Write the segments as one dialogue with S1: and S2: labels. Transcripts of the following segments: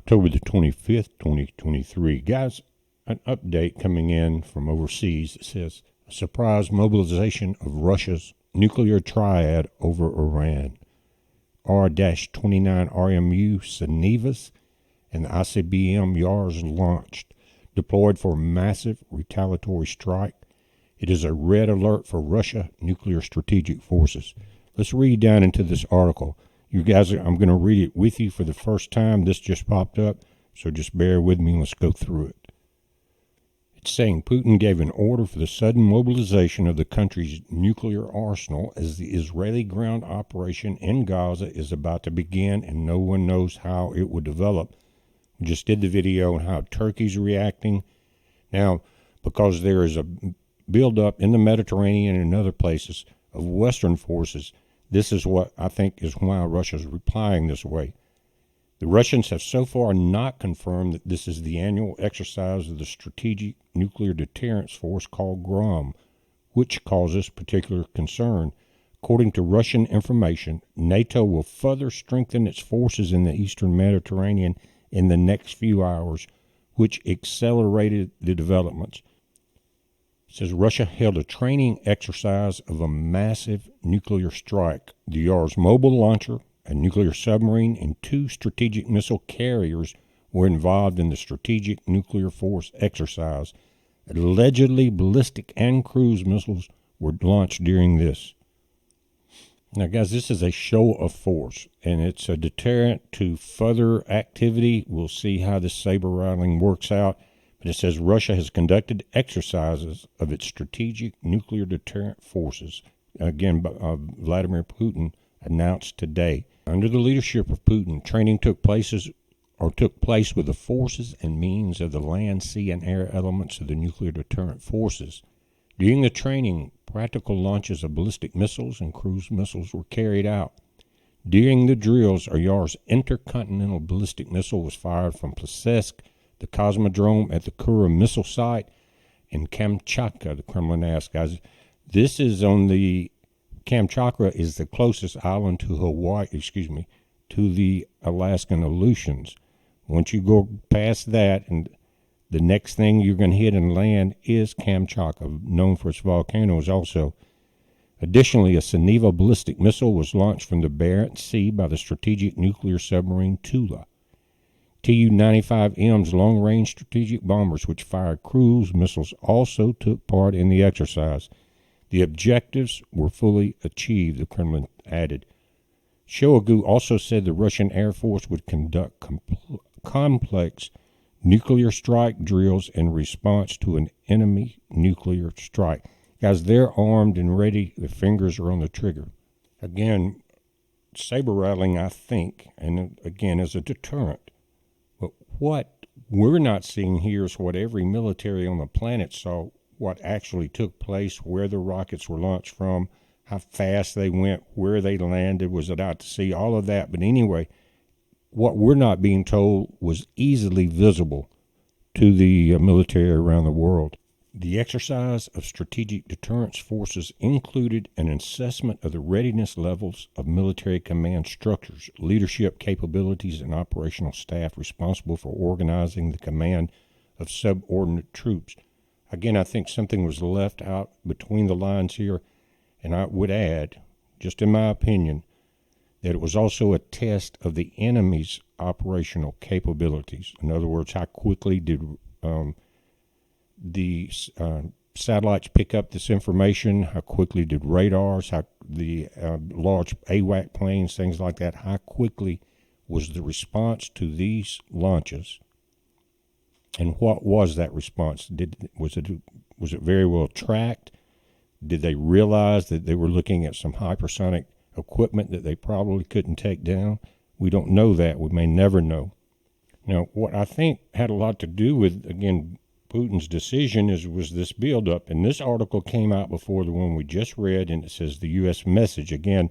S1: October the 25th, 2023. Guys, an update coming in from overseas. It says, a surprise mobilization of Russia's nuclear triad over Iran. R-29 RMU Senevas and the ICBM Yars launched, deployed for a massive retaliatory strike. It is a red alert for Russia nuclear strategic forces. Let's read down into this article. You guys, I'm going to read it with you for the first time. This just popped up, so just bear with me and let's go through it. It's saying Putin gave an order for the sudden mobilization of the country's nuclear arsenal as the Israeli ground operation in Gaza is about to begin, and no one knows how it will develop. We just did the video on how Turkey's reacting. Now, because there is a buildup in the Mediterranean and other places of Western forces, this is what I think is why Russia's replying this way. The Russians have so far not confirmed that this is the annual exercise of the Strategic Nuclear Deterrence Force called GROM, which causes particular concern. According to Russian information, NATO will further strengthen its forces in the eastern Mediterranean in the next few hours, which accelerated the developments. It says Russia held a training exercise of a massive nuclear strike. The Yars mobile launcher, a nuclear submarine, and 2 strategic missile carriers were involved in the strategic nuclear force exercise. Allegedly, ballistic and cruise missiles were launched during this. Now, guys, this is a show of force, and it's a deterrent to further activity. We'll see how this saber rattling works out. But it says Russia has conducted exercises of its strategic nuclear deterrent forces. Again, Vladimir Putin announced today. Under the leadership of Putin, training took place with the forces and means of the land, sea, and air elements of the nuclear deterrent forces. During the training, practical launches of ballistic missiles and cruise missiles were carried out. During the drills, a Yars intercontinental ballistic missile was fired from Plesetsk, the Cosmodrome at the Kura missile site, in Kamchatka, the Kremlin asked. Guys, this is on the Kamchatka is the closest island to Hawaii, to the Alaskan Aleutians. Once you go past that, and the next thing you're going to hit and land is Kamchatka, known for its volcanoes also. Additionally, a Seneva ballistic missile was launched from the Barents Sea by the strategic nuclear submarine Tula. Tu-95M's long-range strategic bombers, which fired cruise missiles, also took part in the exercise. The objectives were fully achieved, the Kremlin added. Shoigu also said the Russian Air Force would conduct complex nuclear strike drills in response to an enemy nuclear strike. Guys, they're armed and ready. Their fingers are on the trigger. Again, saber rattling, I think, and again, as a deterrent. But what we're not seeing here is what every military on the planet saw, what actually took place, where the rockets were launched from, how fast they went, where they landed, was it out to sea, all of that. But anyway, what we're not being told was easily visible to the military around the world. The exercise of strategic deterrence forces included an assessment of the readiness levels of military command structures, leadership capabilities, and operational staff responsible for organizing the command of subordinate troops. Again, I think something was left out between the lines here, and I would add, just in my opinion, that it was also a test of the enemy's operational capabilities. In other words, how quickly did the satellites pick up this information? How quickly did radars, how the large AWAC planes, things like that, how quickly was the response to these launches? And what was that response? Was it very well tracked? Did they realize that they were looking at some hypersonic equipment that they probably couldn't take down? We don't know that. We may never know. Now, what I think had a lot to do with, again, Putin's decision was this buildup. And this article came out before the one we just read, and it says the U.S. message. Again,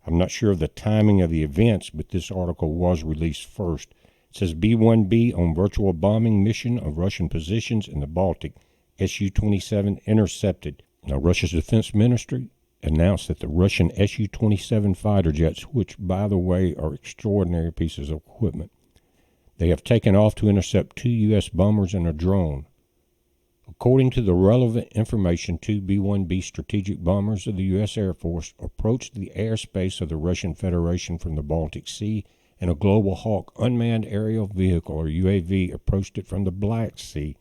S1: I'm not sure of the timing of the events, but this article was released first. It says B-1B on virtual bombing mission of Russian positions in the Baltic. Su-27 intercepted. Now, Russia's defense ministry announced that the Russian Su-27 fighter jets, which, by the way, are extraordinary pieces of equipment, They have taken off to intercept 2 U.S. bombers and a drone. According to the relevant information, 2 B-1B strategic bombers of the U.S. Air Force approached the airspace of the Russian Federation from the Baltic Sea, and a Global Hawk unmanned aerial vehicle, or UAV, approached it from the Black Sea.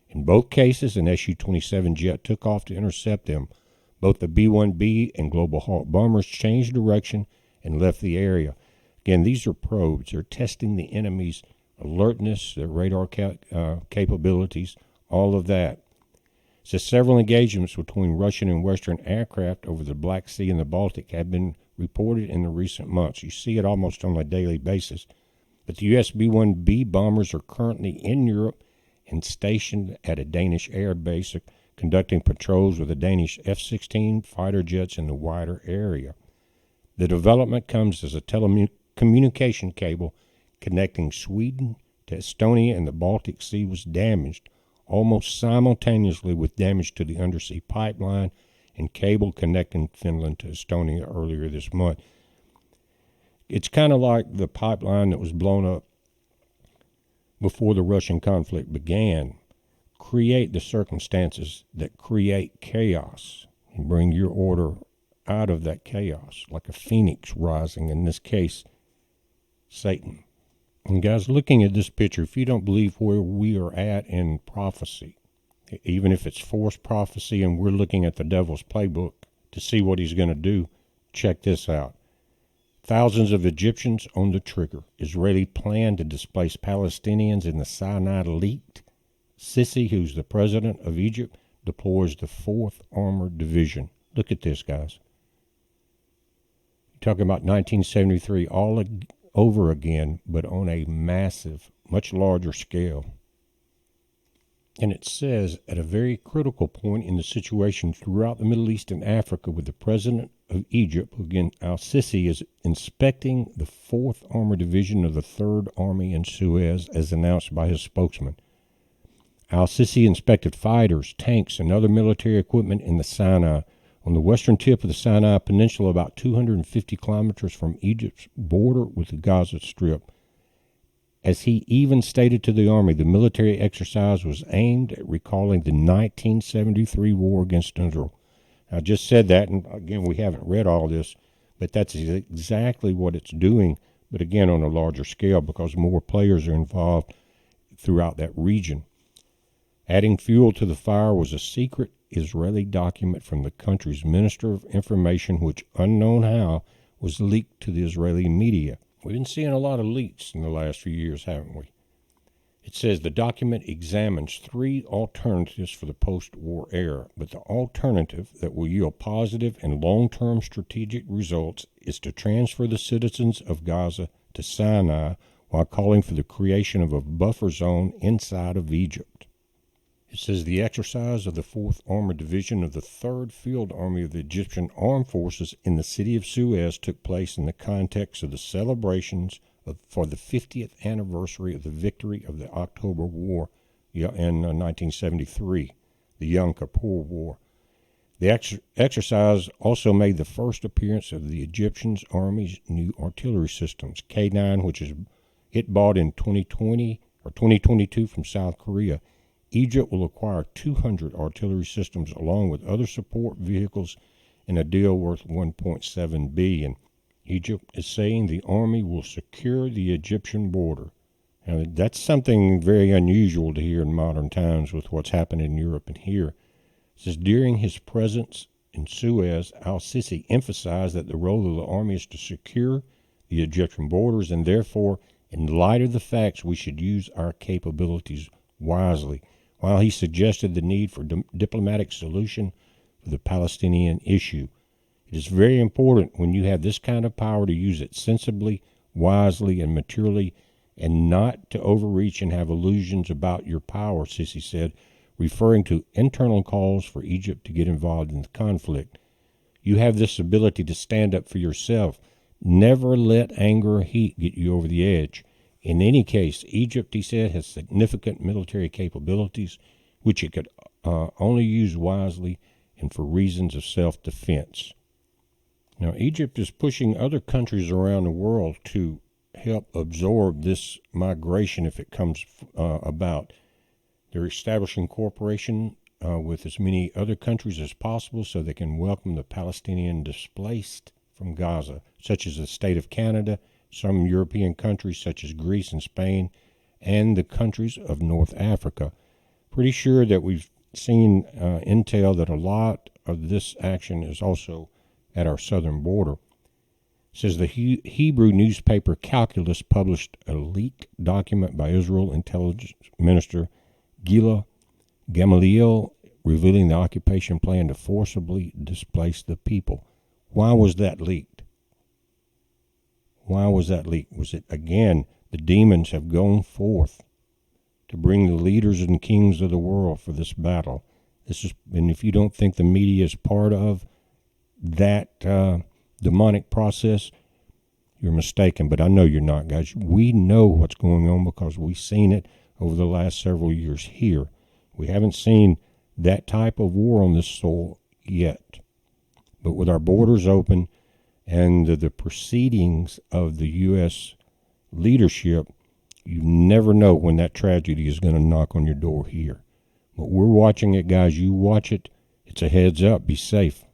S1: In both cases, an Su-27 jet took off to intercept them. Both the B-1B and Global Hawk bombers changed direction and left the area. Again, these are probes. They're testing the enemy's alertness, their radar capabilities, all of that. So several engagements between Russian and Western aircraft over the Black Sea and the Baltic have been reported in the recent months. You see it almost on a daily basis. But the U.S. B-1B bombers are currently in Europe and stationed at a Danish air base, conducting patrols with the Danish F-16 fighter jets in the wider area. The development comes as a telecommunication cable connecting Sweden to Estonia and the Baltic Sea was damaged, almost simultaneously with damage to the undersea pipeline and cable connecting Finland to Estonia earlier this month. It's kind of like the pipeline that was blown up before the Russian conflict began. Create the circumstances that create chaos and bring your order out of that chaos, like a phoenix rising, in this case, Satan. And guys, looking at this picture, if you don't believe where we are at in prophecy, even if it's forced prophecy and we're looking at the devil's playbook to see what he's going to do, check this out. Thousands of Egyptians on the trigger. Israeli plan to displace Palestinians in the Sinai leaked. Sisi, who's the president of Egypt, deploys the 4th Armored Division. Look at this, guys. You're talking about 1973 all over again, but on a massive, much larger scale. And it says, at a very critical point in the situation throughout the Middle East and Africa, with the president of Egypt, again, al-Sisi, is inspecting the 4th Armored Division of the 3rd Army in Suez, as announced by his spokesman. Al-Sisi inspected fighters, tanks, and other military equipment in the Sinai, on the western tip of the Sinai Peninsula, about 250 kilometers from Egypt's border with the Gaza Strip. As he even stated to the army, the military exercise was aimed at recalling the 1973 war against Israel. I just said that, and again, we haven't read all this, but that's exactly what it's doing, but again, on a larger scale, because more players are involved throughout that region. Adding fuel to the fire was a secret Israeli document from the country's Minister of Information, which, unknown how, was leaked to the Israeli media. We've been seeing a lot of leaks in the last few years, haven't we? It says the document examines 3 alternatives for the post-war era, but the alternative that will yield positive and long-term strategic results is to transfer the citizens of Gaza to Sinai while calling for the creation of a buffer zone inside of Egypt. It says the exercise of the 4th Armored Division of the 3rd Field Army of the Egyptian Armed Forces in the city of Suez took place in the context of the celebrations for the 50th anniversary of the victory of the October War in 1973, the Yom Kippur War. The exercise also made the first appearance of the Egyptian Army's new artillery systems, K9, which it bought in 2020 or 2022 from South Korea. Egypt will acquire 200 artillery systems along with other support vehicles in a deal worth $1.7 billion. Egypt is saying the army will secure the Egyptian border. Now, that's something very unusual to hear in modern times with what's happening in Europe and here. It says during his presence in Suez, al-Sisi emphasized that the role of the army is to secure the Egyptian borders, and therefore, in light of the facts, we should use our capabilities wisely, while he suggested the need for diplomatic solution for the Palestinian issue. It is very important when you have this kind of power to use it sensibly, wisely, and maturely, and not to overreach and have illusions about your power, Sisi said, referring to internal calls for Egypt to get involved in the conflict. You have this ability to stand up for yourself. Never let anger or heat get you over the edge. In any case, Egypt, he said, has significant military capabilities, which it could only use wisely and for reasons of self-defense. Now, Egypt is pushing other countries around the world to help absorb this migration if it comes about. They're establishing cooperation with as many other countries as possible so they can welcome the Palestinian displaced from Gaza, such as the state of Canada, some European countries such as Greece and Spain, and the countries of North Africa. Pretty sure that we've seen intel that a lot of this action is also at our southern border. It says the Hebrew newspaper Calculus published a leaked document by Israel intelligence minister Gila Gamaliel revealing the occupation plan to forcibly displace the people. Why was that leaked? Why was that leaked? Was it, again, the demons have gone forth to bring the leaders and kings of the world for this battle? And if you don't think the media is part of that demonic process, you're mistaken. But I know you're not, guys. We know what's going on because we've seen it over the last several years here. We haven't seen that type of war on this soil yet. But with our borders open and the proceedings of the U.S. leadership, you never know when that tragedy is going to knock on your door here. But we're watching it, guys. You watch it. It's a heads up. Be safe.